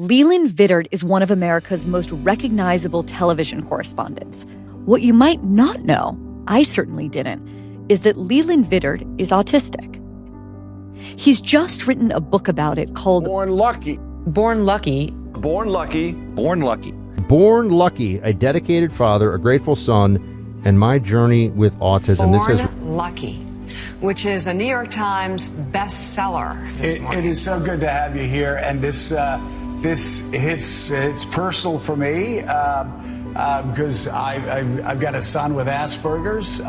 Leland Vittert is one of America's most recognizable television correspondents. What you might not know, I certainly didn't, is that Leland Vittert is autistic. He's just written a book about it called BornLucky. BornLucky. BornLucky. BornLucky. BornLucky, a dedicated father, a grateful son, and my journey with autism. BornLucky, which is a New York Times bestseller. It is so good to have you here, and this hits personal for me because I've got a son with Asperger's.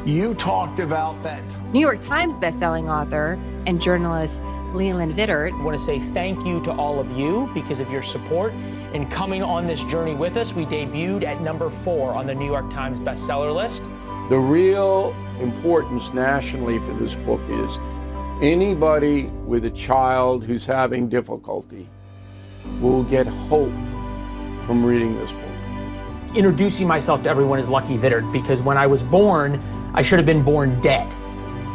You talked about that. New York Times bestselling author and journalist Leland Vittert. I want to say thank you to all of you because of your support in coming on this journey with us. We debuted at number 4 on the New York Times bestseller list. The real importance nationally for this book is anybody with a child who's having difficulty will get hope from reading this book. Introducing myself to everyone as Lucky Vittert because when I was born, I should have been born dead.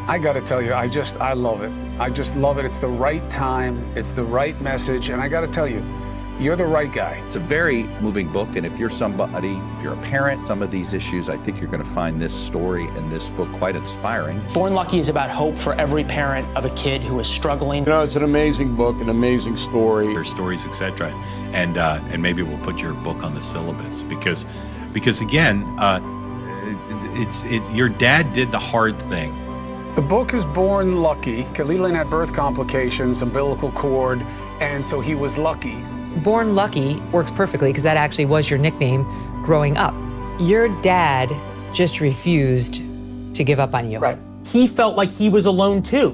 I got to tell you, I love it. I just love it. It's the right time. It's the right message. And I got to tell you, you're the right guy. It's a very moving book, and if you're somebody, if you're a parent, some of these issues, I think you're going to find this story and this book quite inspiring. BornLucky is about hope for every parent of a kid who is struggling. You know, it's an amazing book, an amazing story. Your stories, etc. And maybe we'll put your book on the syllabus because again, your dad did the hard thing. The book is BornLucky. Leland had birth complications, umbilical cord, and so he was lucky. BornLucky works perfectly because that actually was your nickname growing up. Your dad just refused to give up on you. Right. He felt like he was alone too.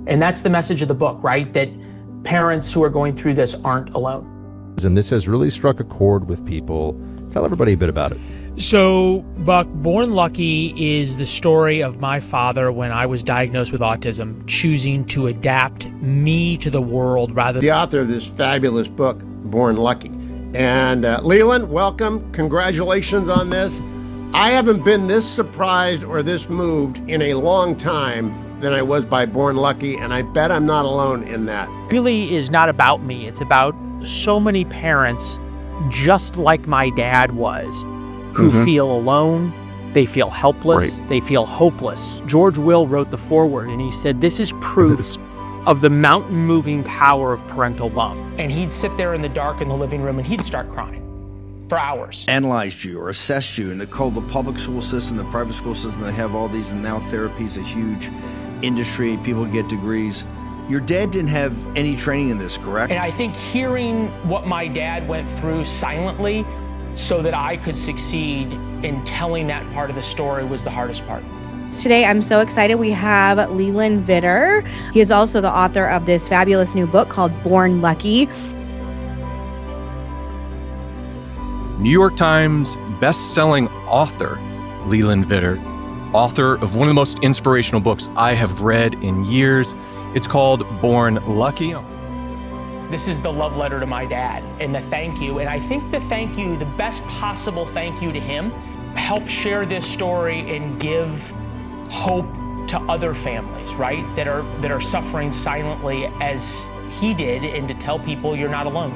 And that's the message of the book, right? That parents who are going through this aren't alone. And this has really struck a chord with people. Tell everybody a bit about it. So, Buck, BornLucky is the story of my father when I was diagnosed with autism, choosing to adapt me to the world rather than... The author of this fabulous book, BornLucky. And Leland, welcome. Congratulations on this. I haven't been this surprised or this moved in a long time than I was by BornLucky, and I bet I'm not alone in that. It really is not about me. It's about so many parents, just like my dad was, who feel alone, they feel helpless, they feel hopeless. George Will wrote the foreword, and he said, this is proof of the mountain-moving power of parental love. And he'd sit there in the dark in the living room and he'd start crying for hours. Analyzed you or assessed you, and they call the public school system, the private school system, they have all these, and now therapy is a huge industry, people get degrees. Your dad didn't have any training in this, correct? And I think hearing what my dad went through silently so that I could succeed in telling that part of the story was the hardest part. Today, I'm so excited. We have Leland Vittert. He is also the author of this fabulous new book called BornLucky. New York Times best-selling author, Leland Vittert, author of one of the most inspirational books I have read in years. It's called BornLucky. This is the love letter to my dad and the thank you. And I think the thank you, the best possible thank you to him, help share this story and give hope to other families, right? That are suffering silently as he did, and to tell people you're not alone.